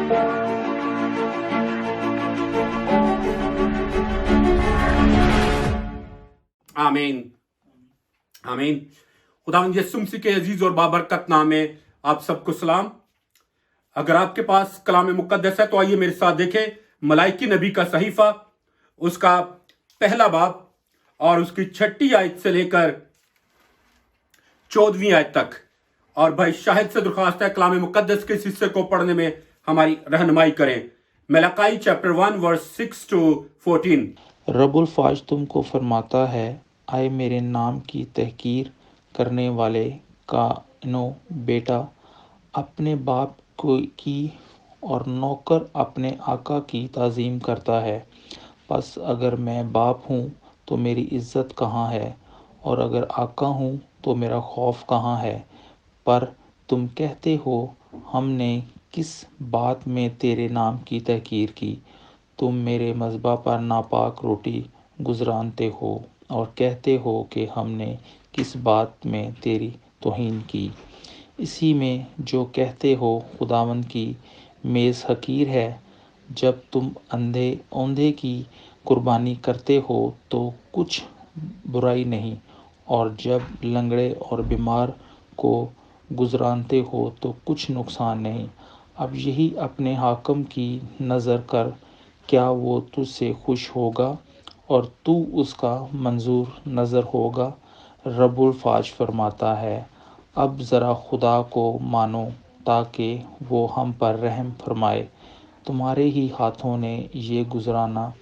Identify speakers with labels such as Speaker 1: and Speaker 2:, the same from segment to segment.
Speaker 1: आमीन आमीन। खुदावंद यीशु मसीह के अजीज और बाबरकत नाम में आप सबको सलाम। अगर आपके पास कलाम मुकद्दस है तो आइए मेरे साथ देखें मलाइकी नबी का सहीफा, उसका पहला बाब और उसकी 6ठी आयत से लेकर 14वीं आयत तक। और भाई शाहिद से दरख्वास्त है कलाम मुकद्दस के इस हिस्से को पढ़ने में हमारी रहनुमाई करें। Malachi chapter 1 verse 6 to 14।
Speaker 2: रब्बुल फाज तुमको फरमाता है, आए मेरे नाम की तहकीर करने वाले कानो बेटा, अपने बाप की और नौकर अपने आका की ताज़ीम करता है। बस अगर मैं बाप हूँ तो मेरी इज़्ज़त कहाँ है, और अगर आका हूँ तो मेरा खौफ कहाँ है। पर तुम कहते हो, हमने किस बात में तेरे नाम की तहकीर की। तुम मेरे मज़बा पर नापाक रोटी गुज़रानते हो और कहते हो कि हमने किस बात में तेरी तौहीन की। इसी में जो कहते हो खुदावंद की मेज़ हकीर है। जब तुम औंधे की कुर्बानी करते हो तो कुछ बुराई नहीं, और जब लंगड़े और बीमार को गुज़रानते हो तो कुछ नुकसान नहीं। अब यही अपने हाकम की नज़र कर, क्या वो तुझसे खुश होगा और तू उसका मंजूर नज़र होगा। रब्बुल फाज फरमाता है, अब ज़रा खुदा को मानो ताकि वो हम पर रहम फरमाए। तुम्हारे ही हाथों ने ये गुज़राना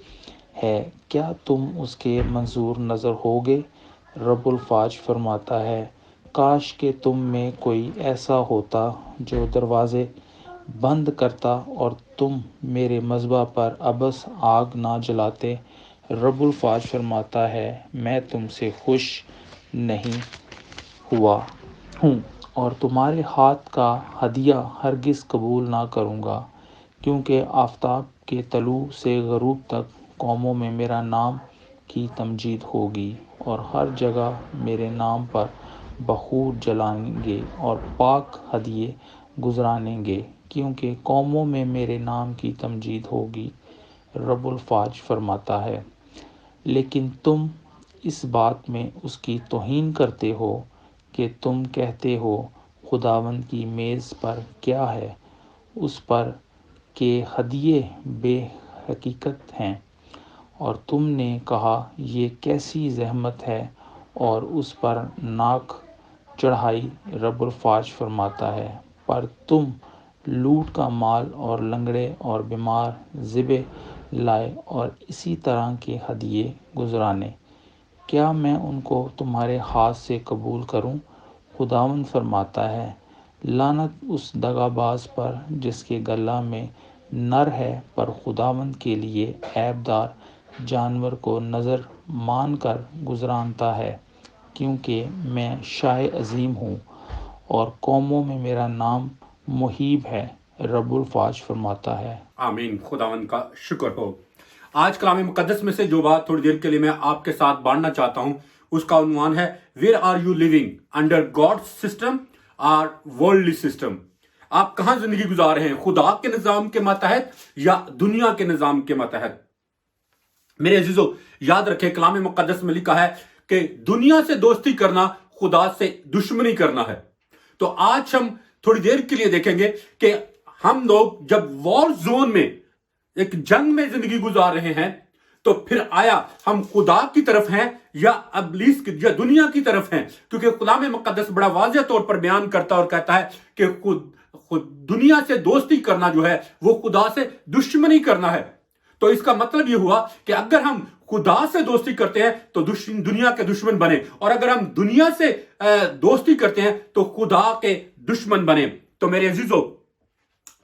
Speaker 2: है, क्या तुम उसके मंजूर नज़र होगे। रब्बुल फाज फरमाता है, काश के तुम में कोई ऐसा होता जो दरवाज़े बंद करता और तुम मेरे मज़बा पर अबस आग ना जलाते। रब्बुल फाज फरमाता है, मैं तुमसे खुश नहीं हुआ हूँ और तुम्हारे हाथ का हदिया हरगिज़ कबूल ना करूँगा, क्योंकि आफ़ताब के तलू से ग़रूब तक कौमों में मेरा नाम की तमजीद होगी, और हर जगह मेरे नाम पर बखूर जलाएंगे और पाक हदिये गुज़रानेंगे, क्योंकि कौमों में मेरे नाम की तमजीद होगी। रब्बुल फाज फरमाता है, लेकिन तुम इस बात में उसकी तौहीन करते हो कि तुम कहते हो, खुदावंद की मेज़ पर क्या है, उस पर के हदिये बेहकीकत हैं। और तुमने कहा, ये कैसी ज़हमत है, और उस पर नाक चढ़ाई। रब्बुल फाज फरमाता है, पर तुम लूट का माल और लंगड़े और बीमार ज़िबे लाए और इसी तरह के हदिये गुज़राने, क्या मैं उनको तुम्हारे हाथ से कबूल करूं। खुदावंद फरमाता है, लानत उस दगाबाज पर जिसके गला में नर है पर खुदावंद के लिए ऐबदार जानवर को नज़र मान कर गुज़रानता है, क्योंकि मैं शाह अज़ीम हूँ और कौमों में मेरा नाम मुहीब है। रब्बुल फाज फरमाता है।
Speaker 1: आमीन। खुदावंद का शुक्र हो। आज कलाम मुकद्दस में से जो बात थोड़ी देर के लिए मैं आपके साथ बांटना चाहता हूं, उसका उन्वान है, where are you living, under God's system और वर्ल्डली सिस्टम। आप कहां जिंदगी गुजार रहे हैं, खुदा के निजाम के मतहत या दुनिया के निजाम के मतहत। मेरे अजीजों, याद रखें कलाम मुकद्दस में लिखा है कि दुनिया से दोस्ती करना खुदा से दुश्मनी करना है। तो आज हम थोड़ी देर के लिए देखेंगे कि हम लोग जब वॉर जोन में, एक जंग में जिंदगी गुजार रहे हैं, तो फिर आया हम खुदा की तरफ हैं या अबलीस की या दुनिया की तरफ हैं। क्योंकि कलाम मुकद्दस बड़ा वाज़ेह तौर पर बयान करता और कहता है कि खुद दुनिया से दोस्ती करना जो है वो खुदा से दुश्मनी करना है। तो इसका मतलब ये हुआ कि अगर हम खुदा से दोस्ती करते हैं तो दुनिया के दुश्मन बने, और अगर हम दुनिया से दोस्ती करते हैं तो खुदा के दुश्मन बने। तो मेरे अजीजों,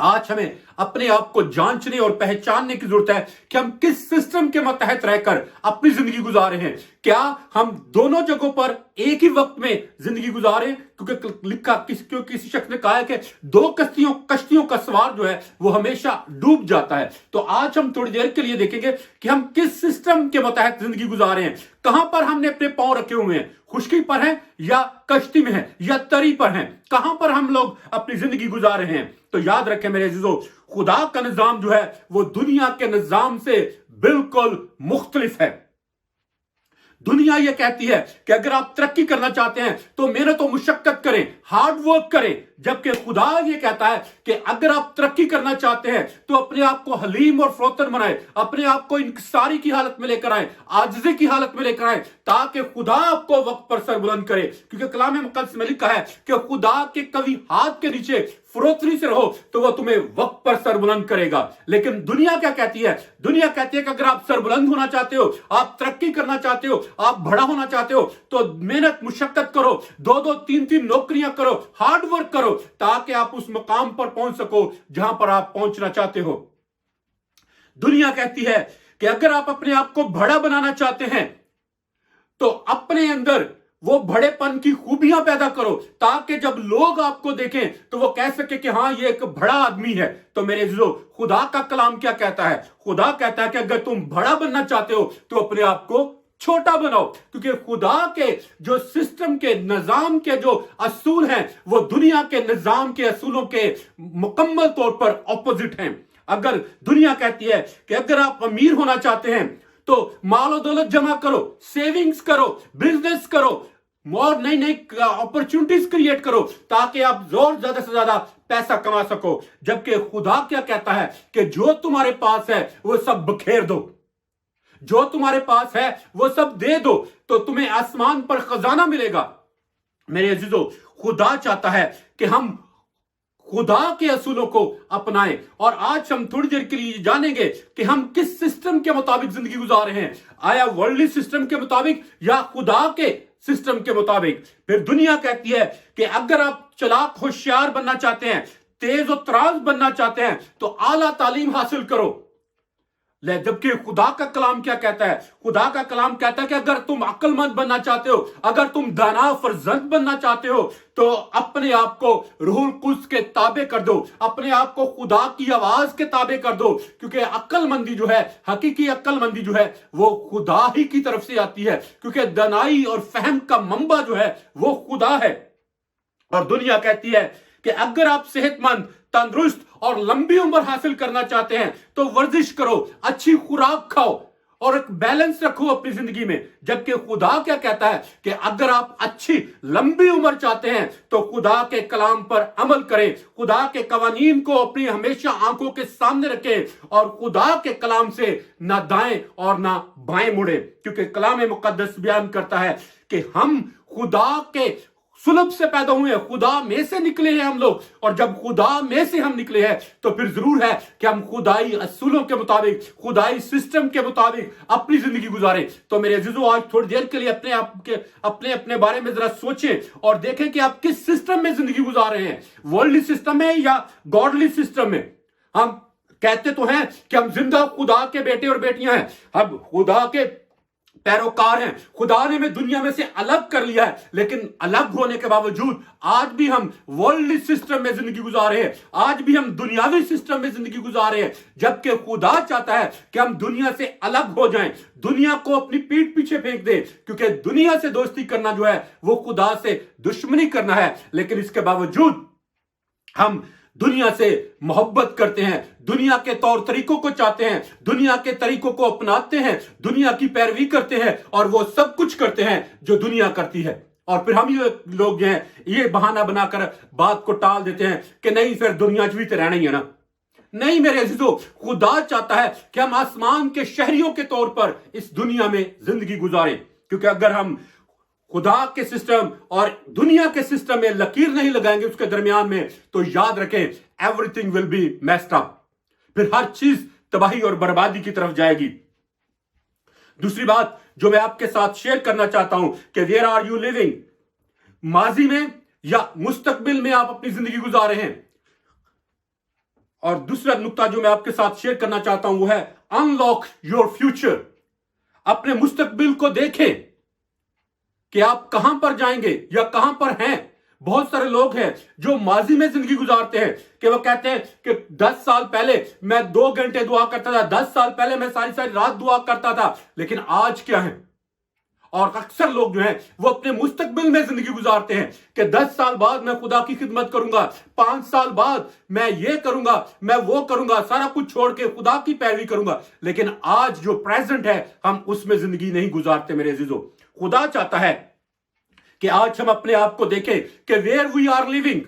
Speaker 1: आज हमें अपने आप को जांचने और पहचानने की जरूरत है कि हम किस सिस्टम के मतहत रहकर अपनी जिंदगी गुजार रहे हैं। क्या हम दोनों जगहों पर एक ही वक्त में जिंदगी गुजारें, क्योंकि लिखा किसी शख्स ने कहा है कि दो कश्तियों का सवार जो है वो हमेशा डूब जाता है। तो आज हम थोड़ी देर के लिए देखेंगे कि हम किस सिस्टम के मतहत जिंदगी गुजार रहे हैं, कहां पर हमने अपने पांव रखे हुए हैं, खुशकी पर हैं या कश्ती में हैं या तरी पर हैं, कहां पर हम लोग अपनी जिंदगी गुजार रहे हैं? तो याद रखें मेरे अजीजों, खुदा का निजाम जो है वो दुनिया के निजाम से बिल्कुल मुख्तलिफ है। दुनिया ये कहती है कि अगर आप तरक्की करना चाहते हैं तो मेहनत और मुशक्कत करें, हार्ड वर्क करें, जबकि खुदा ये कहता है कि अगर आप तरक्की करना चाहते हैं तो अपने आप को हलीम और फरोतन बनाए, अपने आप को इंकिसारी की हालत में लेकर आए, आजिज़ी की हालत में लेकर आए, ताकि खुदा आपको वक्त पर सर बुलंद करे। क्योंकि कलाम मुक़द्दस में लिखा है कि खुदा के कभी हाथ के नीचे फरोतनी से रहो तो वह तुम्हें वक्त पर सर बुलंद करेगा। लेकिन दुनिया क्या कहती है? दुनिया कहती है कि अगर आप सर बुलंद होना चाहते हो, आप तरक्की करना चाहते हो, आप बड़ा होना चाहते हो, तो मेहनत मुशक्कत करो, 2-2 3-3 नौकरियां करो, हार्ड वर्क करो, ताकि आप उस मकाम पर पहुंच सको जहां पर आप पहुंचना चाहते हो। दुनिया कहती है कि अगर आप अपने आप को बड़ा बनाना चाहते हैं तो अपने अंदर वो बड़ेपन की खूबियां पैदा करो, ताकि जब लोग आपको देखें तो वो कह सके कि हाँ ये एक बड़ा आदमी है। तो मेरे अजीजों, खुदा का कलाम क्या कहता है? खुदा कहता है कि अगर तुम बड़ा बनना चाहते हो तो अपने आप को छोटा बनाओ, क्योंकि खुदा के जो सिस्टम के निजाम के जो असूल हैं वो दुनिया के निजाम के असूलों के मुकम्मल तौर पर ऑपोजिट हैं। अगर दुनिया कहती है कि अगर आप अमीर होना चाहते हैं तो मालो दौलत जमा करो, सेविंग्स करो, बिजनेस करो, और नई नई अपॉर्चुनिटीज क्रिएट करो, ताकि आप ज्यादा से ज्यादा पैसा कमा सको, जबकि खुदा क्या कहता है कि जो तुम्हारे पास है वो सब बखेर दो, जो तुम्हारे पास है वो सब दे दो, तो तुम्हें आसमान पर खजाना मिलेगा। मेरे अजीजों, खुदा चाहता है कि हम खुदा के असूलों को अपनाएं, और आज हम थोड़ी देर के लिए जानेंगे कि हम किस सिस्टम के मुताबिक जिंदगी गुजार रहे हैं, आया वर्ल्डली सिस्टम के मुताबिक या खुदा के सिस्टम के मुताबिक। फिर दुनिया कहती है कि अगर आप चालाक होशियार बनना चाहते हैं, तेज और तराज बनना चाहते हैं, तो आला तालीम हासिल करो। जबकि खुदा का कलाम क्या कहता है? खुदा का कलाम कहता है कि अगर तुम अक्लमंद बनना चाहते हो, अगर तुम दाना फरजंद बनना चाहते हो, तो अपने आप को रूहुल कुद्स के ताबे कर दो, अपने आप को खुदा की आवाज के ताबे कर दो, क्योंकि अक्लमंदी जो है, हकीकी अक्लमंदी जो है वो खुदा ही की तरफ से आती है, क्योंकि दनाई और फहम का मंबा जो है वो खुदा है। और दुनिया कहती है कि अगर आप सेहतमंद, तंदुरुस्त और लंबी उम्र हासिल करना चाहते हैं तो वर्जिश करो, अच्छी खुराक खाओ और एक बैलेंस रखो अपनी जिंदगी में। जबकि खुदा क्या कहता है कि अगर आप अच्छी लंबी उम्र चाहते हैं तो खुदा के कलाम पर अमल करें, खुदा के कवानीन को अपनी हमेशा आंखों के सामने रखें और खुदा के कलाम से ना दाएं और ना बाएं मुड़े, क्योंकि कलाम मुकद्दस बयान करता है कि हम खुदा के सुलभ से पैदा हुए हैं, खुदा में से निकले हैं हम लोग, और जब खुदा में से हम निकले हैं तो फिर जरूर है कि हम खुदाई असूलों के मुताबिक, खुदाई सिस्टम के मुताबिक अपनी जिंदगी गुजारें। तो मेरे अजीजों, आज थोड़ी देर के लिए अपने बारे में जरा सोचें और देखें कि आप किस सिस्टम में जिंदगी गुजार रहे हैं, वर्ल्डली सिस्टम में या गॉडली सिस्टम में। हम कहते तो हैं कि हम जिंदा खुदा के बेटे और बेटियां हैं, हम खुदा के पैरोकार हैं, खुदा ने हमें दुनिया में से अलग कर लिया है, लेकिन अलग होने के बावजूद आज भी हम वर्ल्डली सिस्टम में जिंदगी गुजार रहे हैं, आज भी हम दुनियावी सिस्टम में जिंदगी गुजार रहे हैं। जबकि खुदा चाहता है कि हम दुनिया से अलग हो जाएं, दुनिया को अपनी पीठ पीछे फेंक दें, क्योंकि दुनिया से दोस्ती करना जो है वो खुदा से दुश्मनी करना है। लेकिन इसके बावजूद हम दुनिया से मोहब्बत करते हैं, दुनिया के तौर तरीकों को चाहते हैं, दुनिया के तरीकों को अपनाते हैं, दुनिया की पैरवी करते हैं और वो सब कुछ करते हैं जो दुनिया करती है। और फिर हम ये लोग हैं, ये बहाना बनाकर बात को टाल देते हैं कि नहीं फिर दुनिया च भी तो रहना ही है ना। नहीं मेरे अजीजों, खुदा चाहता है कि हम आसमान के शहरियों के तौर पर इस दुनिया में जिंदगी गुजारें, क्योंकि अगर हम खुदा के सिस्टम और दुनिया के सिस्टम में लकीर नहीं लगाएंगे उसके दरमियान में, तो याद रखें everything will be messed up, फिर हर चीज तबाही और बर्बादी की तरफ जाएगी। दूसरी बात जो मैं आपके साथ शेयर करना चाहता हूं कि वेयर आर यू लिविंग, माजी में या मुस्तकबिल में आप अपनी जिंदगी गुजार रहे हैं। और दूसरा नुक्ता जो मैं आपके साथ शेयर करना चाहता हूं वो है अनलॉक योर फ्यूचर। अपने मुस्तकबिल को देखें कि आप कहां पर जाएंगे या कहां पर हैं। बहुत सारे लोग हैं जो माजी में जिंदगी गुजारते हैं कि वो कहते हैं कि 10 साल पहले मैं 2 घंटे दुआ करता था, 10 साल पहले मैं सारी सारी रात दुआ करता था, लेकिन आज क्या है? اور اکثر لوگ جو ہیں وہ اپنے مستقبل میں زندگی گزارتے ہیں کہ 10 سال بعد میں خدا کی خدمت کروں گا، 5 سال بعد میں یہ کروں گا، میں وہ کروں گا، سارا کچھ چھوڑ کے خدا کی پیروی کروں گا. لیکن آج جو پریزنٹ ہے ہم اس میں زندگی نہیں گزارتے میرے عزیزو. خدا چاہتا ہے کہ آج ہم اپنے آپ کو دیکھیں کہ where we are living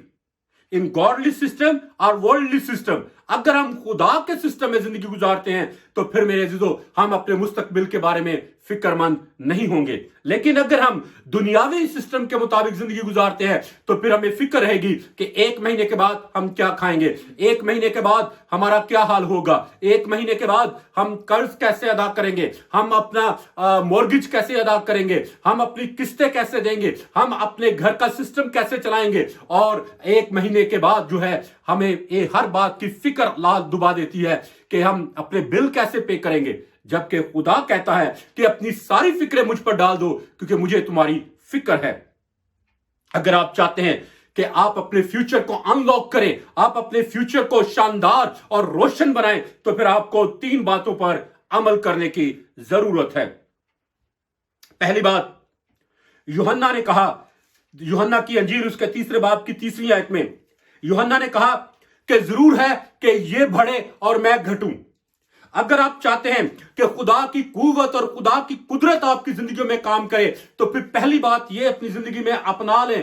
Speaker 1: in godly system اور ورلڈلی سسٹم. اگر ہم خدا کے سسٹم میں زندگی گزارتے ہیں تو پھر میرے عزیزو ہم اپنے مستقبل کے بارے میں فکر مند نہیں ہوں گے. لیکن اگر ہم دنیاوی سسٹم کے مطابق زندگی گزارتے ہیں تو پھر ہمیں فکر رہے گی کہ 1 مہینے کے بعد ہم کیا کھائیں گے، 1 مہینے کے بعد ہمارا کیا حال ہوگا، 1 مہینے کے بعد ہم قرض کیسے ادا کریں گے، ہم اپنا مورگیج کیسے ادا کریں گے، ہم اپنی قسطیں کیسے دیں گے، ہم اپنے گھر کا سسٹم کیسے چلائیں گے. اور 1 مہینے کے بعد جو ہے ہمیں ہر بات کی فکر لال دبا دیتی ہے کہ ہم اپنے بل کیسے پے کریں گے. جبکہ خدا کہتا ہے کہ اپنی ساری فکریں مجھ پر ڈال دو کیونکہ مجھے تمہاری فکر ہے. اگر آپ چاہتے ہیں کہ آپ اپنے فیوچر کو ان لاک کریں، آپ اپنے فیوچر کو شاندار اور روشن بنائیں، تو پھر آپ کو 3 باتوں پر عمل کرنے کی ضرورت ہے. پہلی بات، یوحنا نے کہا، یوحنا کی انجیل اس کے 3 باب کی 3 آیت میں یوحنا نے کہا کہ ضرور ہے کہ یہ بڑھے اور میں گھٹوں. اگر آپ چاہتے ہیں کہ خدا کی قوت اور خدا کی قدرت آپ کی زندگی میں کام کرے تو پھر پہلی بات یہ اپنی زندگی میں اپنا لیں،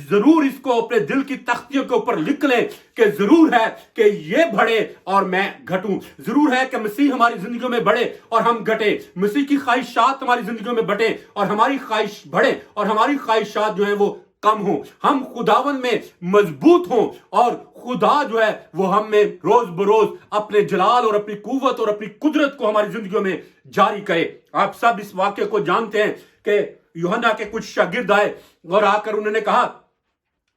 Speaker 1: ضرور اس کو اپنے دل کی تختیوں کے اوپر لکھ لیں کہ ضرور ہے کہ یہ بڑھے اور میں گھٹوں. ضرور ہے کہ مسیح ہماری زندگیوں میں بڑھے اور ہم گھٹے، مسیح کی خواہشات ہماری زندگیوں میں بڑھے اور ہماری خواہش بڑھے اور ہماری خواہشات جو ہیں وہ کم ہوں. ہم خداون میں مضبوط ہوں اور خدا جو ہے وہ ہم میں روز بروز اپنے جلال اور اپنی قوت اور اپنی قدرت کو ہماری زندگیوں میں جاری کرے. آپ سب اس واقعے کو جانتے ہیں کہ یوحنا کے کچھ شاگرد آئے اور آ کر انہوں نے کہا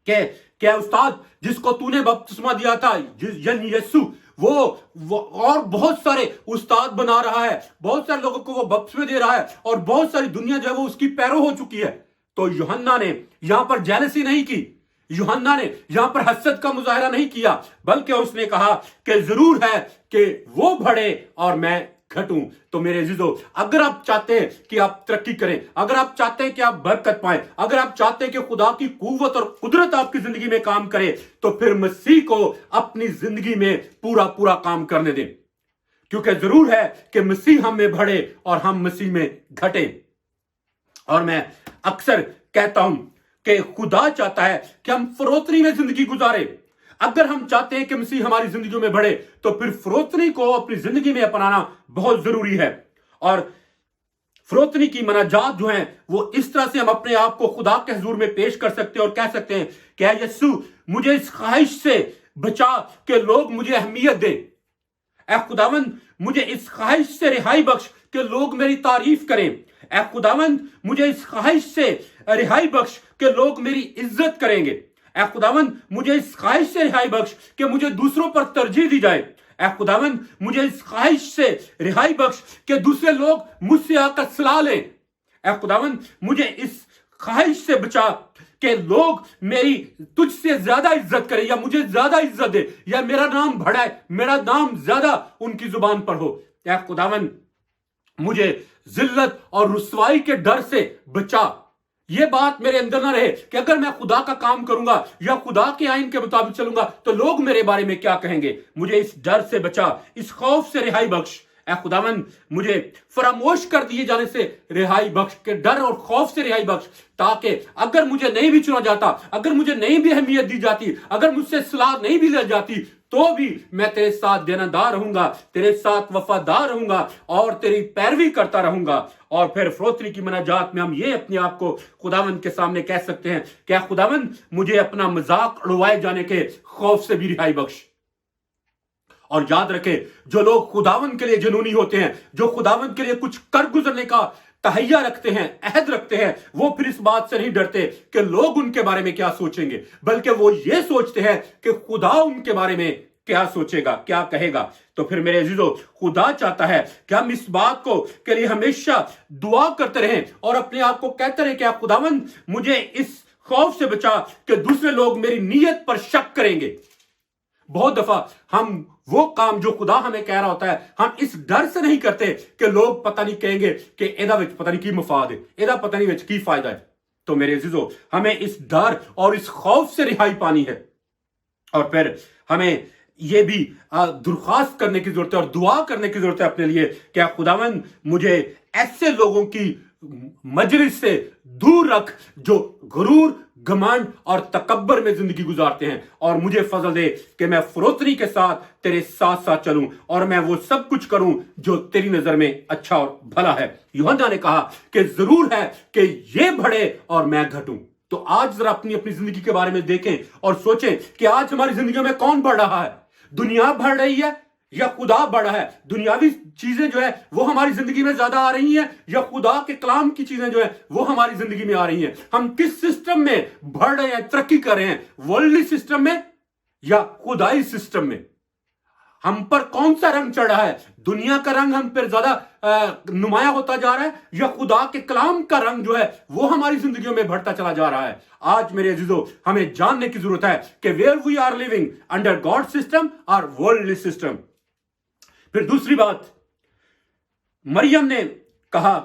Speaker 1: کہ کیا استاد جس کو تو نے بپتسمہ دیا تھا یعنی یسوع وہ اور بہت سارے استاد بنا رہا ہے، بہت سارے لوگوں کو وہ بپتسمے دے رہا ہے اور بہت ساری دنیا جو ہے وہ اس کی پیرو ہو چکی ہے. تو یوحنا نے یہاں پر جیلسی نہیں کی، یوحنا نے یہاں پر حسد کا مظاہرہ نہیں کیا، بلکہ اس نے کہا کہ ضرور ہے کہ وہ بڑھے اور میں گھٹوں. تو میرے عزیزو، اگر آپ چاہتے ہیں کہ آپ ترقی کریں، اگر آپ چاہتے ہیں کہ آپ برکت پائیں، اگر آپ چاہتے ہیں کہ خدا کی قوت اور قدرت آپ کی زندگی میں کام کرے، تو پھر مسیح کو اپنی زندگی میں پورا کام کرنے دیں. کیونکہ ضرور ہے کہ مسیح ہم میں بڑھے اور ہم مسیح میں گھٹیں. اور میں اکثر کہتا ہوں کہ خدا چاہتا ہے کہ ہم فروتنی میں زندگی گزاریں. اگر ہم چاہتے ہیں کہ مسیح ہماری زندگیوں میں بڑھے تو پھر فروتنی کو اپنی زندگی میں اپنانا بہت ضروری ہے. اور فروتنی کی مناجات جو ہیں وہ اس طرح سے ہم اپنے آپ کو خدا کے حضور میں پیش کر سکتے ہیں اور کہہ سکتے ہیں کہ اے یسوع مجھے اس خواہش سے بچا کہ لوگ مجھے اہمیت دیں. اے خداوند مجھے اس خواہش سے رہائی بخش کہ لوگ میری تعریف کریں. اے خداوند مجھے اس خواہش سے رہائی بخش کہ لوگ میری عزت کریں گے. اے خداوند مجھے اس خواہش سے رہائی بخش کہ مجھے دوسروں پر ترجیح دی جائے. اے خداوند مجھے اس خواہش سے رہائی بخش کہ دوسرے لوگ مجھ سے آ کر صلاح لیں. اے خداوند مجھے اس خواہش سے بچا کہ لوگ میری تجھ سے زیادہ عزت کریں یا مجھے زیادہ عزت دے یا میرا نام بڑھائے، میرا نام زیادہ ان کی زبان پر ہو. اے خداوند مجھے ذلت اور رسوائی کے ڈر سے بچا. یہ بات میرے اندر نہ رہے کہ اگر میں خدا کا کام کروں گا یا خدا کے آئین کے مطابق چلوں گا تو لوگ میرے بارے میں کیا کہیں گے. مجھے اس ڈر سے بچا، اس خوف سے رہائی بخش. اے خداوند مجھے فراموش کر دیے جانے سے رہائی بخش، کہ ڈر اور خوف سے رہائی بخش، تاکہ اگر مجھے نہیں بھی چنا جاتا، اگر مجھے نہیں بھی اہمیت دی جاتی، اگر مجھ سے صلاح نہیں بھی لی جاتی، تو بھی میں تیرے ساتھ دیانتدار رہوں گا، تیرے ساتھ وفادار رہوں گا اور تیری پیروی کرتا رہوں گا. اور پھر فروتنی کی مناجات میں ہم یہ اپنے آپ کو خداوند کے سامنے کہہ سکتے ہیں کہ اے خداوند مجھے اپنا مذاق اڑوائے جانے کے خوف سے بھی رہائی بخش. اور یاد رکھے جو لوگ خداوند کے لیے جنونی ہوتے ہیں، جو خداوند کے لیے کچھ کر گزرنے کا تہیہ رکھتے ہیں، عہد رکھتے ہیں، وہ پھر اس بات سے نہیں ڈرتے کہ لوگ ان کے بارے میں کیا سوچیں گے، بلکہ وہ یہ سوچتے ہیں کہ خدا ان کے بارے میں کیا سوچے گا، کیا کہے گا. تو پھر میرے عزیزو، خدا چاہتا ہے کہ ہم اس بات کو کے لیے ہمیشہ دعا کرتے رہیں اور اپنے آپ کو کہتے رہیں کہ اے خداوند مجھے اس خوف سے بچا کہ دوسرے لوگ میری نیت پر شک کریں گے. بہت دفعہ ہم وہ کام جو خدا ہمیں کہہ رہا ہوتا ہے ہم اس ڈر سے نہیں کرتے کہ لوگ پتہ نہیں کہیں گے کہ ایدا وچ پتہ نہیں کی مفاد ہے، ایدا پتہ نہیں وچ کی فائدہ ہے۔ تو میرے عزیزو ہمیں اس ڈر اور اس خوف سے رہائی پانی ہے، اور پھر ہمیں یہ بھی درخواست کرنے کی ضرورت ہے اور دعا کرنے کی ضرورت ہے اپنے لیے کہ خداوند مجھے ایسے لوگوں کی مجلس سے دور رکھ جو غرور، گھمنڈ اور تکبر میں زندگی گزارتے ہیں، اور مجھے فضل دے کہ میں فروتنی کے ساتھ تیرے ساتھ ساتھ چلوں اور میں وہ سب کچھ کروں جو تیری نظر میں اچھا اور بھلا ہے۔ یوحنا نے کہا کہ ضرور ہے کہ یہ بڑھے اور میں گھٹوں۔ تو آج ذرا اپنی زندگی کے بارے میں دیکھیں اور سوچیں کہ آج ہماری زندگیوں میں کون بڑھ رہا ہے؟ دنیا بڑھ رہی ہے یا خدا بڑھا ہے؟ دنیاوی چیزیں جو ہے وہ ہماری زندگی میں زیادہ آ رہی ہیں یا خدا کے کلام کی چیزیں جو ہے وہ ہماری زندگی میں آ رہی ہیں؟ ہم کس سسٹم میں بڑھ رہے ہیں، ترقی کر رہے ہیں؟ ورلڈلی سسٹم میں یا خدائی سسٹم میں؟ ہم پر کون سا رنگ چڑھ رہا ہے؟ دنیا کا رنگ ہم پر زیادہ نمایاں ہوتا جا رہا ہے یا خدا کے کلام کا رنگ جو ہے وہ ہماری زندگیوں میں بڑھتا چلا جا رہا ہے؟ آج میرے عزیزو ہمیں جاننے کی ضرورت ہے کہ where we are living under God system اور ورلڈلی سسٹم۔ پھر دوسری بات، مریم نے کہا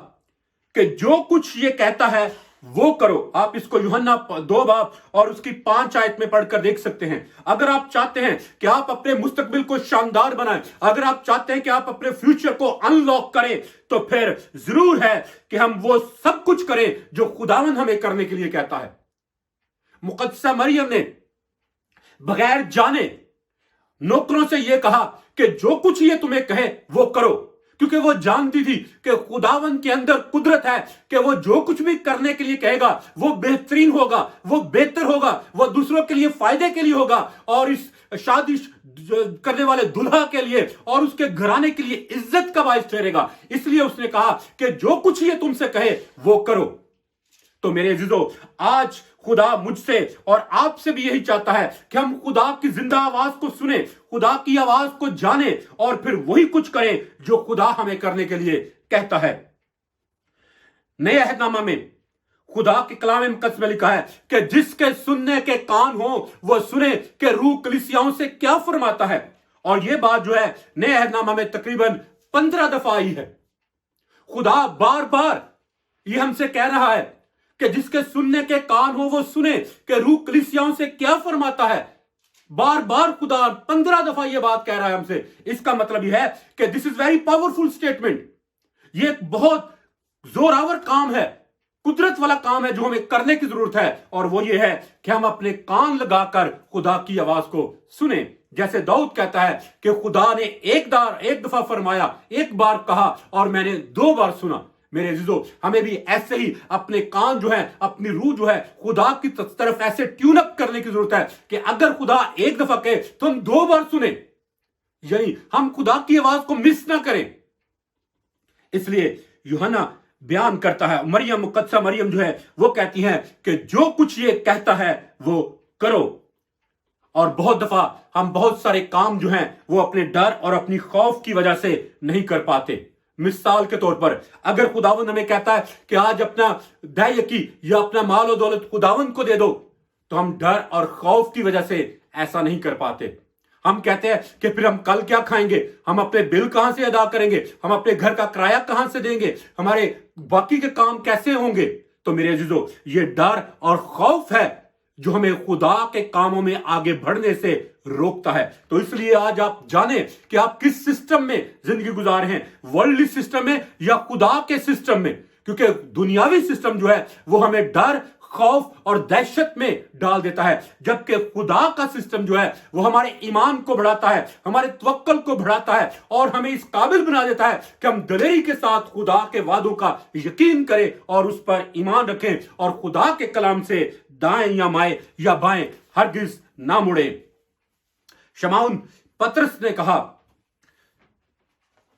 Speaker 1: کہ جو کچھ یہ کہتا ہے وہ کرو۔ آپ اس کو یوحنا 2 باب اور اس کی 5 آیت میں پڑھ کر دیکھ سکتے ہیں۔ اگر آپ چاہتے ہیں کہ آپ اپنے مستقبل کو شاندار بنائیں، اگر آپ چاہتے ہیں کہ آپ اپنے فیوچر کو ان لاک کریں، تو پھر ضرور ہے کہ ہم وہ سب کچھ کریں جو خداوند ہمیں کرنے کے لیے کہتا ہے۔ مقدسہ مریم نے بغیر جانے نوکروں سے یہ کہا کہ جو کچھ یہ تمہیں کہے وہ کرو، کیونکہ وہ جانتی تھی کہ خداوند کے اندر قدرت ہے کہ وہ جو کچھ بھی کرنے کے لیے کہے گا وہ بہترین ہوگا، وہ بہتر ہوگا، وہ دوسروں کے لیے فائدے کے لیے ہوگا، اور اس شادی کرنے والے دلہا کے لیے اور اس کے گھرانے کے لیے عزت کا باعث ٹھہرے گا۔ اس لیے اس نے کہا کہ جو کچھ یہ تم سے کہے وہ کرو۔ تو میرے عزیزو آج خدا مجھ سے اور آپ سے بھی یہی چاہتا ہے کہ ہم خدا کی زندہ آواز کو سنیں، خدا کی آواز کو جانیں اور پھر وہی کچھ کریں جو خدا ہمیں کرنے کے لیے کہتا ہے۔ نئے عہد نامہ میں خدا کے کلام مقدس میں لکھا ہے کہ جس کے سننے کے کان ہوں وہ سنے کہ روح کلیسیاؤں سے کیا فرماتا ہے، اور یہ بات جو ہے نئے عہد نامہ میں تقریباً 15 دفعہ آئی ہے۔ خدا بار بار یہ ہم سے کہہ رہا ہے کہ جس کے سننے کے کان ہو وہ سنے کہ روح کلیسیاؤں سے کیا فرماتا ہے۔ بار بار خدا 15 دفعہ یہ بات کہہ رہا ہے ہم سے۔ اس کا مطلب یہ ہے کہ دس از ویری پاورفل اسٹیٹمنٹ، یہ ایک بہت زوراور کام ہے، قدرت والا کام ہے جو ہمیں کرنے کی ضرورت ہے، اور وہ یہ ہے کہ ہم اپنے کان لگا کر خدا کی آواز کو سنیں۔ جیسے داؤد کہتا ہے کہ خدا نے ایک دفعہ فرمایا، ایک بار کہا اور میں نے 2 بار سنا۔ میرے عزیزو ہمیں بھی ایسے ہی اپنے کان جو ہے، اپنی روح جو ہے خدا کی طرف ایسے ٹیون اپ کرنے کی ضرورت ہے کہ اگر خدا ایک دفعہ کہے تو ہم 2 بار سنیں، یعنی ہم خدا کی آواز کو مس نہ کریں۔ اس لیے یوحنا بیان کرتا ہے، مریم مقدسہ مریم جو ہے وہ کہتی ہے کہ جو کچھ یہ کہتا ہے وہ کرو۔ اور بہت دفعہ ہم بہت سارے کام جو ہیں وہ اپنے ڈر اور اپنی خوف کی وجہ سے نہیں کر پاتے۔ مثال کے طور پر اگر خداوند ہمیں کہتا ہے کہ آج اپنا دہ یکی یا اپنا مال و دولت خداوند کو دے دو، تو ہم ڈر اور خوف کی وجہ سے ایسا نہیں کر پاتے۔ ہم کہتے ہیں کہ پھر ہم کل کیا کھائیں گے، ہم اپنے بل کہاں سے ادا کریں گے، ہم اپنے گھر کا کرایہ کہاں سے دیں گے، ہمارے باقی کے کام کیسے ہوں گے۔ تو میرے عزیزو یہ ڈر اور خوف ہے جو ہمیں خدا کے کاموں میں آگے بڑھنے سے روکتا ہے۔ تو اس لیے آج آپ جانیں کہ آپ کس سسٹم میں زندگی گزار رہے ہیں، ورلڈلی سسٹم میں یا خدا کے سسٹم میں، کیونکہ دنیاوی سسٹم جو ہے وہ ہمیں ڈر، خوف اور دہشت میں ڈال دیتا ہے، جبکہ خدا کا سسٹم جو ہے وہ ہمارے ایمان کو بڑھاتا ہے، ہمارے توکل کو بڑھاتا ہے اور ہمیں اس قابل بنا دیتا ہے کہ ہم دلیری کے ساتھ خدا کے وعدوں کا یقین کریں اور اس پر ایمان رکھیں اور خدا کے کلام سے دائیں یا مائیں یا بائیں ہرگز نہ مڑیں۔ شمعون پطرس نے کہا،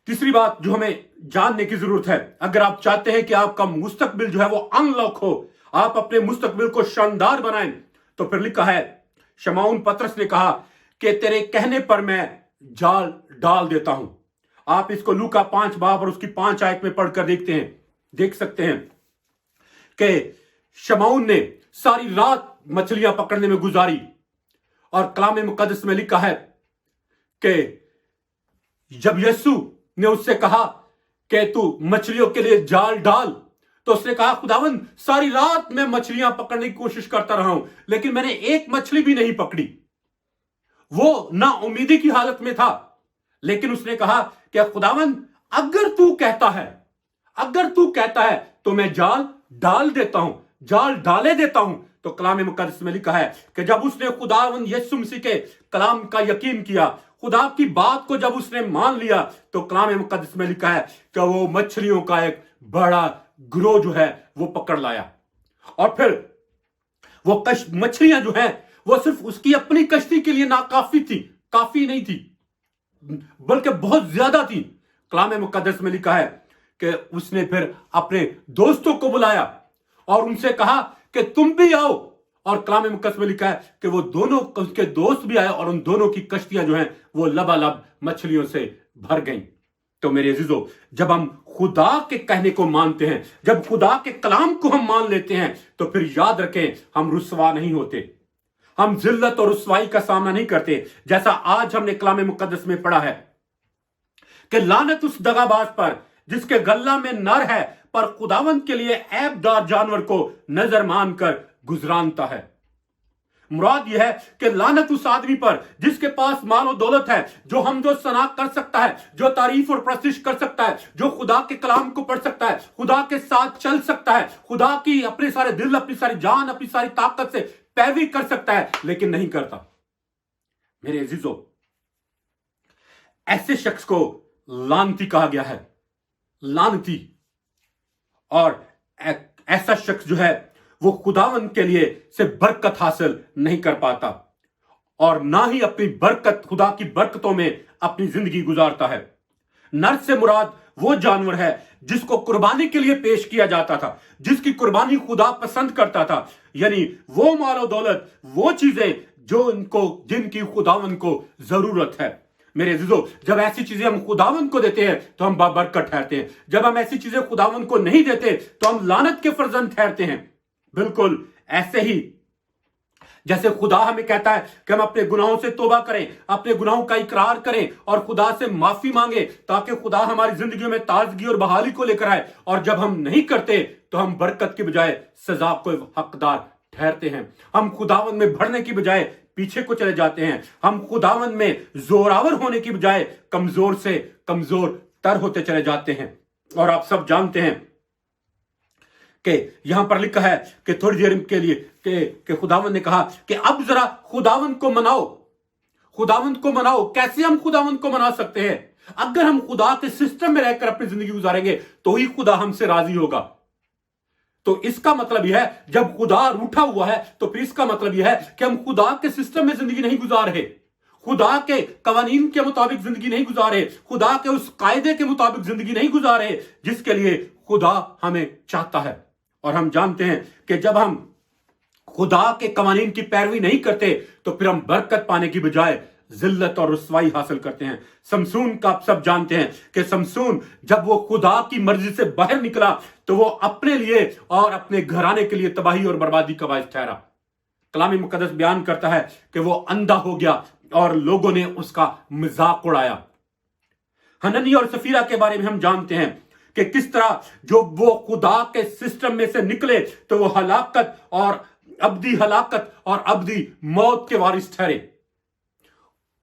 Speaker 1: تیسری بات جو ہمیں جاننے کی ضرورت ہے، اگر آپ چاہتے ہیں کہ آپ کا مستقبل جو ہے وہ ان لاک ہو، آپ اپنے مستقبل کو شاندار بنائیں، تو پھر لکھا ہے شمعون پطرس نے کہا کہ تیرے کہنے پر میں جال ڈال دیتا ہوں۔ آپ اس کو لوکا 5 باب اور اس کی 5 آیت میں پڑھ کر دیکھ سکتے ہیں کہ شمعون نے ساری رات مچھلیاں پکڑنے میں گزاری، اور کلام مقدس میں لکھا ہے کہ जब यीशु ने उससे कहा कि तू मछलियों के लिए जाल डाल, तो उसने कहा खुदावन सारी रात मैं मछलियां पकड़ने की कोशिश करता रहा हूं, लेकिन मैंने एक मछली भी नहीं पकड़ी। वो ना उम्मीदी की हालत में था, लेकिन उसने कहा कि खुदावन अगर तू कहता है तो मैं जाल डाल देता हूं, जाल डाले देता हूं। तो कलाम मुकद्दस में लिखा है कि जब उसने खुदावन यीशु मसीह के कलाम का यकीन किया, खुदा की बात को जब उसने मान लिया, तो कलाम मुकद्दस में लिखा है कि वो मछलियों का एक बड़ा गिरोह जो है वो पकड़ लाया। और फिर वो मछलियां जो है वो सिर्फ उसकी अपनी कश्ती के लिए नाकाफी थी, काफी नहीं थी, बल्कि बहुत ज्यादा थी। कलाम मुकद्दस में लिखा है कि उसने फिर अपने दोस्तों को बुलाया और उनसे कहा कि तुम भी आओ। और कलाम मुकद्दस में लिखा है कि वो दोनों उसके दोस्त भी आए और उन दोनों की कश्तियां जो हैं वो लबालब मछलियों से भर गईं। तो मेरे अजीजों, जब हम खुदा के कहने को मानते हैं, जब खुदा के कलाम को हम मान लेते हैं, तो फिर याद रखें हम रुसवा नहीं होते, हम जिल्लत और रुसवाई का सामना नहीं करते। जैसा आज हमने कलाम मुकद्दस में पढ़ा है कि लानत उस दगाबाज पर जिसके गल्ला में नर है पर खुदावंत के लिए ऐबदार जानवर को नजर मानकर गुजरानता है। मुराद यह है कि लानत उस आदमी पर जिसके पास माल और दौलत है, जो हम जो सना कर सकता है, जो तारीफ और प्रशिश कर सकता है, जो खुदा के कलाम को पढ़ सकता है, खुदा के साथ चल सकता है, खुदा की अपने सारे दिल, अपनी सारी जान, अपनी सारी ताकत से पैरवी कर सकता है, लेकिन नहीं करता। मेरे अजीजों, ऐसे शख्स को लानती कहा गया है, लानती। और ऐसा शख्स जो है वो खुदावंद के लिए से बरकत हासिल नहीं कर पाता और ना ही अपनी बरकत, खुदा की बरकतों में अपनी जिंदगी गुजारता है। नर से मुराद वो जानवर है जिसको कुर्बानी के लिए पेश किया जाता था, जिसकी कुर्बानी खुदा पसंद करता था, यानी वो माल और दौलत, वो चीजें जिनकी खुदावंद को जरूरत है। मेरे अजीजों, जब ऐसी चीजें हम खुदावंद को देते हैं तो हम बाबरकत ठहरते हैं। जब हम ऐसी चीजें खुदावंद को नहीं देते तो हम लानत के फर्जंद ठहरते हैं। बिल्कुल ऐसे ही जैसे खुदा हमें कहता है कि हम अपने गुनाहों से तौबा करें, अपने गुनाहों का इकरार करें और खुदा से माफी मांगे, ताकि खुदा हमारी जिंदगी में ताजगी और बहाली को लेकर आए। और जब हम नहीं करते तो हम बरकत के बजाय सजा को हकदार ठहरते हैं। हम खुदावंद में बढ़ने की बजाय पीछे को चले जाते हैं। हम खुदावंद में जोरावर होने की बजाय कमजोर से कमजोर तर होते चले जाते हैं। और आप सब जानते हैं कि यहां पर लिखा है कि थोड़ी देर के लिए कि खुदावंद ने कहा कि अब जरा खुदावंद को मनाओ, खुदावंद को मनाओ। कैसे हम खुदावंद को मना सकते हैं? अगर हम खुदा के सिस्टम में रहकर अपनी जिंदगी गुजारेंगे तो ही खुदा हमसे राजी होगा। तो इसका मतलब यह है, जब खुदा रूठा हुआ है तो फिर इसका मतलब यह है कि हम खुदा के सिस्टम में जिंदगी नहीं गुजार रहे, खुदा के कवानीन के मुताबिक जिंदगी नहीं गुजार रहे, खुदा के उस कायदे के मुताबिक जिंदगी नहीं गुजार रहे जिसके लिए खुदा हमें चाहता है। और हम जानते हैं कि जब हम खुदा के कवानीन की पैरवी नहीं करते तो फिर हम बरकत पाने की बजाय जिल्लत और रुसवाई हासिल करते हैं। शमसून का आप सब जानते हैं कि शमसून जब वो खुदा की मर्जी से बाहर निकला तो वो अपने लिए और अपने घराने के लिए तबाही और बर्बादी का बायस ठहरा। कलाम मुकद्दस बयान करता है कि वो अंधा हो गया और लोगों ने उसका मजाक उड़ाया। हननी और सफीरा के बारे में हम जानते हैं कि किस तरह जो वो खुदा के सिस्टम में से निकले तो वो हलाकत और अब्दी मौत के वारिस ठहरे।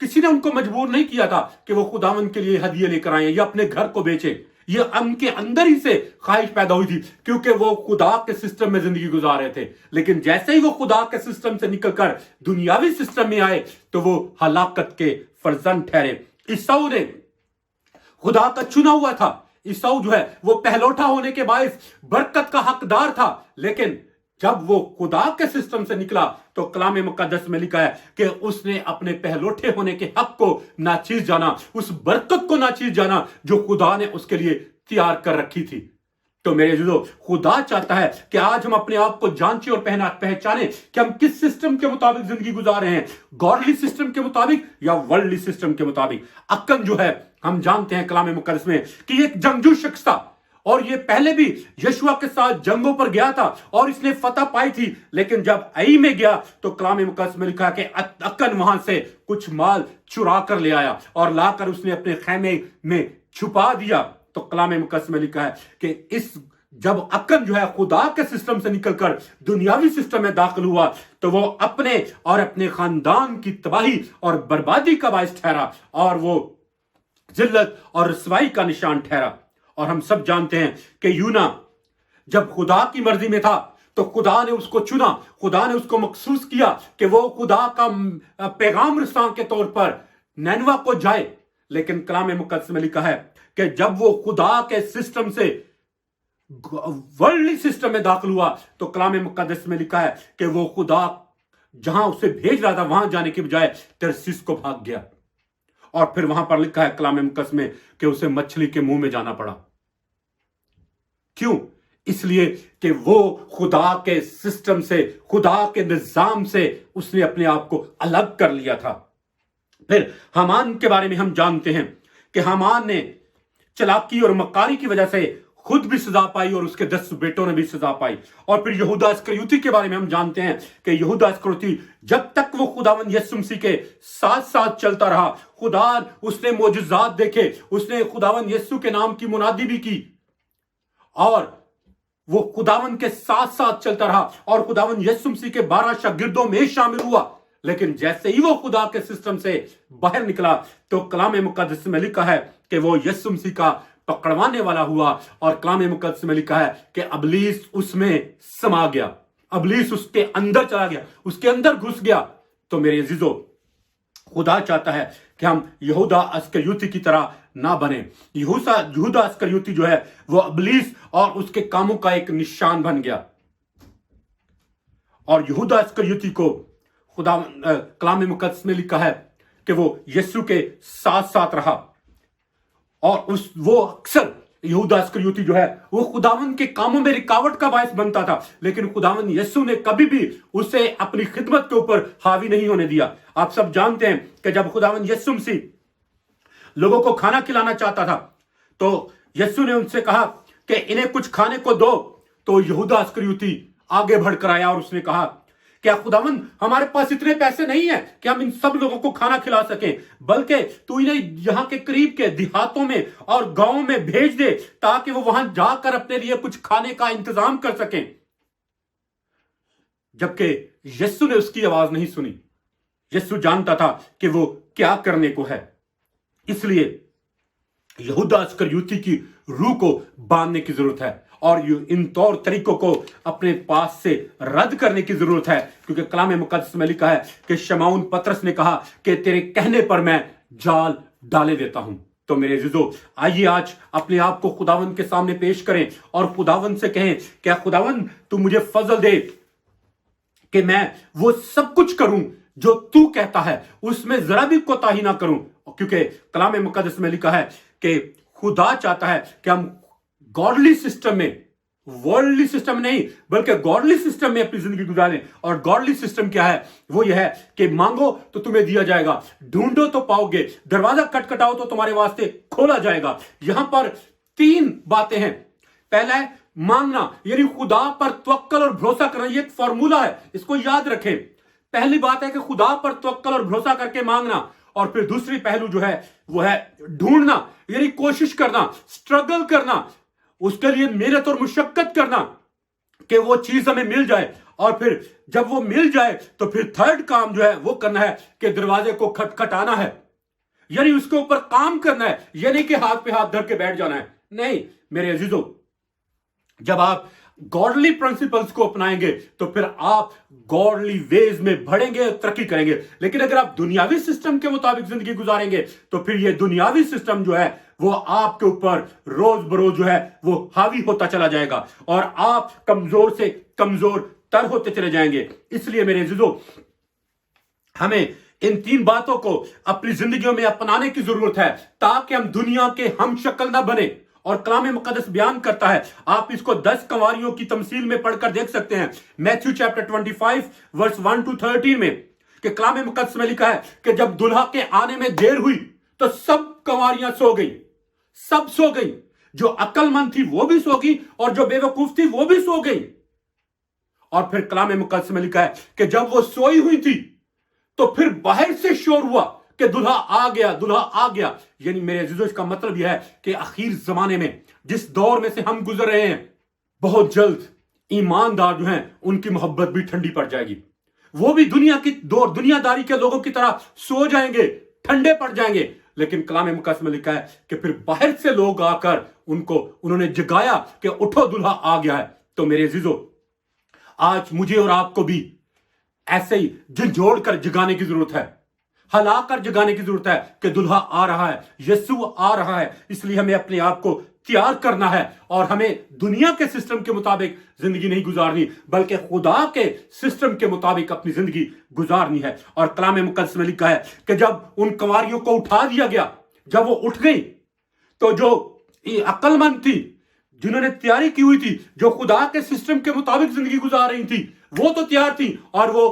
Speaker 1: किसी ने उनको मजबूर नहीं किया था कि वो खुदावंद के लिए हदिये लेकर आए या अपने घर को बेचे। ये उनके अंदर ही से ख्वाहिश पैदा हुई थी, क्योंकि वो खुदा के सिस्टम में जिंदगी गुजार रहे थे। लेकिन जैसे ही वो खुदा के सिस्टम से निकलकर दुनियावी सिस्टम में आए तो वो हलाकत के फर्जंद ठहरे। ईसाऊ ने खुदा का चुना हुआ था। ईसाऊ जो है वो पहलौठा होने के बायस बरकत का हकदार था, लेकिन जब वो खुदा के सिस्टम से निकला तो कलाम मुकद्दस में लिखा है कि उसने अपने पहलोठे होने के हक को नाचीज जाना, उस बरकत को नाचीज जाना जो खुदा ने उसके लिए तैयार कर रखी थी। तो मेरे अजीजों, खुदा चाहता है कि आज हम अपने आप को जांचें और पहचानें कि हम किस सिस्टम के मुताबिक जिंदगी गुजार रहे हैं, गॉडली सिस्टम के मुताबिक या वर्ल्डली सिस्टम के मुताबिक। अक्कन जो है हम जानते हैं कलाम मुकद्दस में कि एक जंगजू शख्स था اور یہ پہلے بھی یشوع کے ساتھ جنگوں پر گیا تھا اور اس نے فتح پائی تھی، لیکن جب ائی میں گیا تو کلام مقدس میں لکھا کہ اکن وہاں سے کچھ مال چرا کر لے آیا اور لا کر اس نے اپنے خیمے میں چھپا دیا۔ تو کلام مقدس میں لکھا ہے کہ جب اکن جو ہے خدا کے سسٹم سے نکل کر دنیاوی سسٹم میں داخل ہوا تو وہ اپنے اور اپنے خاندان کی تباہی اور بربادی کا باعث ٹھہرا اور وہ ذلت اور رسوائی کا نشان ٹھہرا۔ اور ہم سب جانتے ہیں کہ یونا جب خدا کی مرضی میں تھا تو خدا نے اس کو چنا، خدا نے اس کو مخصوص کیا کہ وہ خدا کا پیغام رساں کے طور پر نینوا کو جائے، لیکن کلام مقدس میں لکھا ہے کہ جب وہ خدا کے سسٹم سے ورلڈلی سسٹم میں داخل ہوا تو کلام مقدس میں لکھا ہے کہ وہ خدا جہاں اسے بھیج رہا تھا وہاں جانے کی بجائے ترسیس کو بھاگ گیا، اور پھر وہاں پر لکھا ہے کلام مقدس میں کہ اسے مچھلی کے منہ میں جانا پڑا۔ کیوں؟ اس لیے کہ وہ خدا کے سسٹم سے، خدا کے نظام سے اس نے اپنے آپ کو الگ کر لیا تھا۔ پھر حامان کے بارے میں ہم جانتے ہیں کہ حامان نے چلاکی اور مکاری کی وجہ سے خود بھی سزا پائی اور اس کے 10 بیٹوں نے بھی سزا پائی۔ اور پھر یہودا اسکریوتی کے بارے میں ہم جانتے ہیں کہ یہودا اسکریوتی جب تک وہ خداوند یسوع مسیح کے ساتھ ساتھ چلتا رہا، خدا اس نے معجزات دیکھے، اس نے خداوند یسوع کے نام کی منادی بھی کی اور وہ خداوند کے ساتھ ساتھ چلتا رہا اور خداوند یسوع مسیح کے 12 شاگردوں میں شامل ہوا۔ لیکن جیسے ہی وہ خدا کے سسٹم سے باہر نکلا تو کلام مقدس میں لکھا ہے کہ وہ یسوع مسیح کا پکڑوانے والا ہوا، اور کلام مقدس میں لکھا ہے کہ ابلیس اس میں سما گیا، ابلیس اس کے اندر چلا گیا، اس کے اندر گھس گیا۔ تو میرے عزیزو، خدا چاہتا ہے کہ ہم یہودا اسکریوتی کی طرح نہ بنے۔ یہودا اسکریوتی جو ہے وہ ابلیس اور اس کے کاموں کا ایک نشان بن گیا، اور یہودا اسکریوتی کو خدا کلام مقدس میں لکھا ہے کہ وہ یسوع کے ساتھ ساتھ رہا، اور وہ اکثر یہودا اسکریوتی جو ہے وہ خداوند کے کاموں میں رکاوٹ کا باعث بنتا تھا، لیکن خداوند یسوع نے کبھی بھی اسے اپنی خدمت کے اوپر حاوی نہیں ہونے دیا۔ آپ سب جانتے ہیں کہ جب خداوند یسوع مسیح لوگوں کو کھانا کھلانا چاہتا تھا تو یسوع نے ان سے کہا کہ انہیں کچھ کھانے کو دو، تو یہودا اسکریوتی آگے بڑھ کر آیا اور اس نے کہا کیا خداوند ہمارے پاس اتنے پیسے نہیں ہیں کہ ہم ان سب لوگوں کو کھانا کھلا سکیں، بلکہ تو انہیں یہاں کے قریب کے دیہاتوں میں اور گاؤں میں بھیج دے تاکہ وہ وہاں جا کر اپنے لیے کچھ کھانے کا انتظام کر سکیں۔ جبکہ یسوع نے اس کی آواز نہیں سنی۔ یسوع جانتا تھا کہ وہ کیا کرنے کو ہے، اس لیے یہودا اسکریوتی کی روح کو باندھنے کی ضرورت ہے اور ان طور طریقوں کو اپنے پاس سے رد کرنے کی ضرورت ہے، کیونکہ کلام مقدس میں لکھا ہے کہ شمعون پطرس نے کہا کہ تیرے کہنے پر میں جال ڈالے دیتا ہوں۔ تو میرے عزیزو، آئیے آج اپنے آپ کو خداوند کے سامنے پیش کریں اور خداوند سے کہیں کہ خداوند تو مجھے فضل دے کہ میں وہ سب کچھ کروں جو تو کہتا ہے، اس میں ذرا بھی کوتاہی نہ کروں، کیونکہ کلام مقدس میں لکھا ہے کہ خدا چاہتا ہے کہ ہم گاڈلی سسٹم میں، ورلڈلی سسٹم نہیں بلکہ گاڈلی سسٹم میں اپنی زندگی گزاریں۔ اور گاڈلی سسٹم کیا ہے؟ وہ یہ ہے کہ مانگو تو تمہیں دیا جائے گا، ڈھونڈو تو پاؤ گے، دروازہ کھٹکھٹاؤ تو تمہارے واسطے کھولا جائے گا۔ یہاں پر 3 باتیں ہیں۔ پہلا ہے مانگنا، یعنی خدا پر توکل اور بھروسہ کرنا۔ یہ ایک فارمولا ہے، اس کو یاد رکھیں۔ پہلی بات ہے کہ خدا پر توکل اور بھروسہ کر کے مانگنا، اور پھر دوسری پہلو جو ہے وہ ہے ڈھونڈنا، یعنی کوشش کرنا، سٹرگل کرنا، اس کے لیے محنت اور مشقت کرنا کہ وہ چیز ہمیں مل جائے، اور پھر جب وہ مل جائے تو پھر تھرڈ کام جو ہے وہ کرنا ہے کہ دروازے کو کھٹکھٹانا ہے، یعنی اس کے اوپر کام کرنا ہے، یعنی کہ ہاتھ پہ ہاتھ دھر کے بیٹھ جانا ہے نہیں۔ میرے عزیزو، جب آپ گاڈلی پرنسپلز کو اپنائیں گے تو پھر آپ گاڈلی ویز میں بڑھیں گے، ترقی کریں گے، لیکن اگر آپ دنیاوی سسٹم کے مطابق زندگی گزاریں گے تو پھر یہ دنیاوی سسٹم جو ہے وہ آپ کے اوپر روز بروز جو ہے وہ حاوی ہوتا چلا جائے گا اور آپ کمزور سے کمزور تر ہوتے چلے جائیں گے۔ اس لیے میرے عزیزو، ہمیں ان 3 باتوں کو اپنی زندگیوں میں اپنانے کی ضرورت ہے تاکہ ہم دنیا کے ہم شکل نہ بنے۔ اور کلام مقدس بیان کرتا ہے، آپ اس کو 10 کنواریوں کی تمثیل میں پڑھ کر دیکھ سکتے ہیں، میتھیو چیپٹر 25 ورس 1 to 13 میں، کہ کلام مقدس میں لکھا ہے کہ جب دلہا کے آنے میں دیر ہوئی تو سب کنواریاں سو گئیں، سب سو گئیں، जो अक्लमंद थी वो भी सो गई और जो बेवकूफ थी वो भी सो गई। और फिर कलाम मुकद्दस में लिखा है कि जब वो सोई हुई थी तो फिर बाहर से शोर हुआ कि दुल्हा आ गया, दुल्हा आ गया। यानी मेरे अजीजों, इसका मतलब यह है कि आखिर जमाने में जिस दौर में से हम गुजर रहे हैं, बहुत जल्द ईमानदार जो हैं उनकी मोहब्बत भी ठंडी पड़ जाएगी। वो भी दुनियादारी के लोगों की तरह सो जाएंगे, ठंडे पड़ जाएंगे। लेकिन कलाम मुकद्दस में लिखा है कि फिर बाहर से लोग आकर उन्होंने जगाया कि उठो, दुल्हा आ गया है। तो मेरे अजीजों, आज मुझे और आपको भी ऐसे ही झंझोड़ कर जगाने की जरूरत है, हलाकर जगाने की जरूरत है कि दुल्हा आ रहा है, यीशु आ रहा है। इसलिए हमें अपने आप को तैयार करना है और हमें दुनिया के सिस्टम के मुताबिक जिंदगी नहीं गुजारनी, बल्कि खुदा के सिस्टम के मुताबिक अपनी जिंदगी गुजारनी है। और कलाम मुकद्दस में लिखा है कि जब उन कंवारियों को उठा दिया गया, जब वो उठ गई, तो जो अक्लमंद थी, जिन्होंने तैयारी की हुई थी, जो खुदा के सिस्टम के मुताबिक जिंदगी गुजार रही थी, वो तो तैयार थी और वो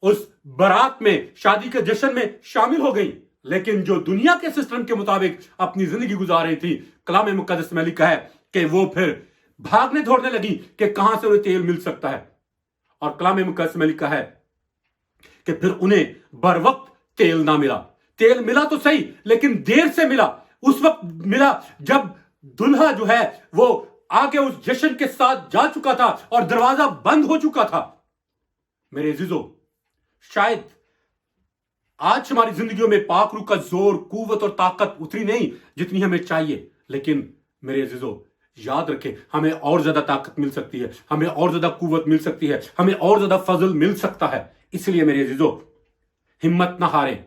Speaker 1: उस बारात में, शादी के जश्न में शामिल हो गई। लेकिन जो दुनिया के सिस्टम के मुताबिक अपनी जिंदगी गुजार रही थी, कलाम मुकद्दस में लिखा है कि वो फिर भागने दौड़ने लगी कि कहां से उन्हें तेल मिल सकता है। और कलाम मुकद्दस में लिखा है कि फिर उन्हें बर वक्त तेल ना मिला। तेल मिला तो सही, लेकिन देर से मिला। उस वक्त मिला जब दुल्हा जो है वो आगे उस जश्न के साथ जा चुका था और दरवाजा बंद हो चुका था। मेरे अजीजों, शायद आज हमारी जिंदगियों में पाक रूह का जोर, कुव्वत और ताकत उतनी नहीं जितनी हमें चाहिए। लेकिन मेरे अजीजों, याद रखें, हमें और ज्यादा ताकत मिल सकती है, हमें और ज्यादा कुव्वत मिल सकती है, हमें और ज्यादा फजल मिल सकता है। इसलिए मेरे अजीजों, हिम्मत ना हारें।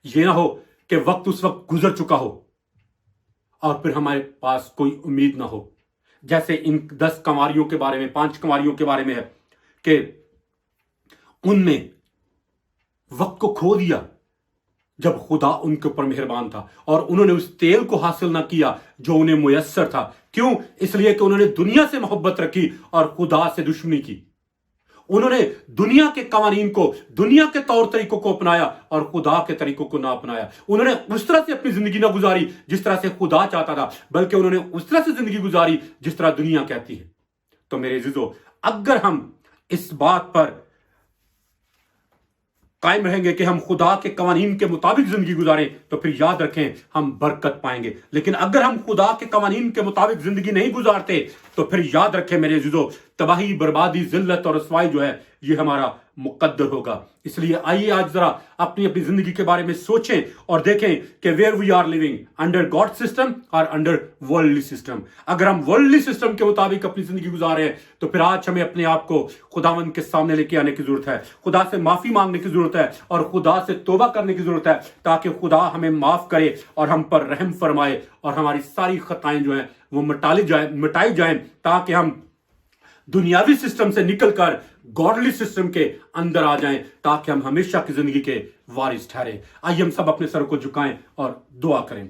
Speaker 1: यह ना हो कि वक्त उस वक्त गुजर चुका हो और फिर हमारे पास कोई उम्मीद ना हो। जैसे इन 10 कंवारियों के बारे में, 5 कंवारियों के बारे में है कि उनने वक्त को खो दिया जब खुदा उनके ऊपर मेहरबान था और उन्होंने उस तेल को हासिल ना किया जो उन्हें मुयस्सर था। क्यों? इसलिए कि उन्होंने दुनिया से मोहब्बत रखी और खुदा से दुश्मनी की। उन्होंने दुनिया के कवानीन को, दुनिया के तौर तरीकों को अपनाया और खुदा के तरीकों को ना अपनाया। उन्होंने उस तरह से अपनी जिंदगी ना गुजारी जिस तरह से खुदा चाहता था, बल्कि उन्होंने उस तरह से जिंदगी गुजारी जिस तरह दुनिया कहती है। तो मेरे अजीजों, अगर हम इस बात पर कायम रहेंगे कि हम खुदा के कवानीन के मुताबिक जिंदगी गुजारें, तो फिर याद रखें हम बरकत पाएंगे। लेकिन अगर हम खुदा के कवानीन के मुताबिक जिंदगी नहीं गुजारते, तो फिर याद रखें मेरे अजीजों, तबाही, बर्बादी, जिल्लत और रसवाई जो है ये हमारा मुकद्दर होगा। इसलिए आइए आज जरा अपनी अपनी जिंदगी के बारे में सोचें और देखें कि where we are living, under God system और अंडर वर्ल्डली सिस्टम। अगर हम वर्ल्डली सिस्टम के मुताबिक अपनी जिंदगी गुजार रहे हैं, तो फिर आज हमें अपने आप को खुदावंद के सामने लेके आने की जरूरत है, खुदा से माफी मांगने की जरूरत है और खुदा से तौबा करने की जरूरत है, ताकि खुदा हमें माफ करे और हम पर रहम फरमाए और हमारी सारी खताएं जो हैं वो मिटाई जाएं, ताकि हम दुनियावी सिस्टम से निकलकर गॉडली सिस्टम के अंदर आ जाएं, ताकि हम हमेशा की जिंदगी के वारिस ठहरें। आइए हम सब अपने सर को झुकाएं और दुआ करें।